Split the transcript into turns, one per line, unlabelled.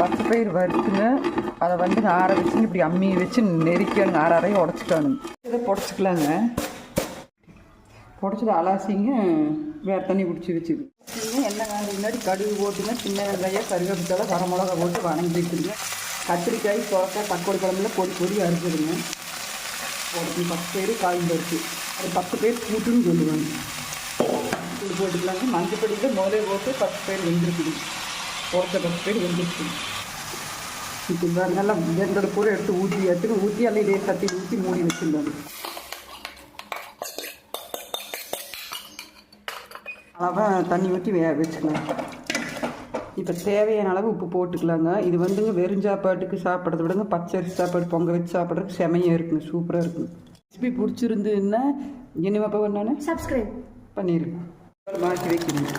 பச்சை பயிர் வறுத்துங்க அதை வந்து ஆற வச்சுங்க இப்படி அம்மி வச்சு நெரிக்கணுங்க, அரையும் உடச்சிட்டானுங்க. இதை புடச்சிக்கலாங்க. புடச்சதை அலாசிங்க வேறு தண்ணி பிடிச்சி வச்சுது. எண்ணெய் காஞ்ச முன்னாடி கடுகு போட்டுங்க, சின்ன வெங்காயம் கருவேப்பிலை வரமிளகா போட்டு வணங்கி வச்சுருங்க. கத்திரிக்காய் சொரக்காய் தக்காளி குழம்புல பொடி அறுக்குதுங்க. ஒரு 10 பேர் காயும் பருப்பு, அது 10 பேர் கூட்டுன்னு சொல்லுவாங்க. இது போட்டுக்கலாங்க. மஞ்சப்படியில் முதலே போட்டு 10 பேர் வெந்திருக்குது. புடச்ச 10 பேர் வெந்திருக்குது. இப்போ நல்லா வெந்தோட பூரா எடுத்து ஊற்றி எல்லாம் இதே தட்டி ஊற்றி மூடி வச்சுருந்தாங்க. அளவாக தண்ணி ஊற்றி வச்சுக்கலாம். இப்போ தேவையான அளவு உப்பு போட்டுக்கலாங்க. இது வந்துங்க வெறும் சாப்பாட்டுக்கு சாப்பிட்றத விடுங்க பச்சரிசி சாப்பாடு பொங்க வச்சு சாப்பிட்றதுக்கு செமையாக இருக்குங்க, சூப்பராக இருக்குங்க. ரெசிபி பிடிச்சிருந்துன்னா இனிமேப்போ என்னன்னு
சப்ஸ்கிரைப்
பண்ணிடுங்க. மாற்றி வைக்கணும்.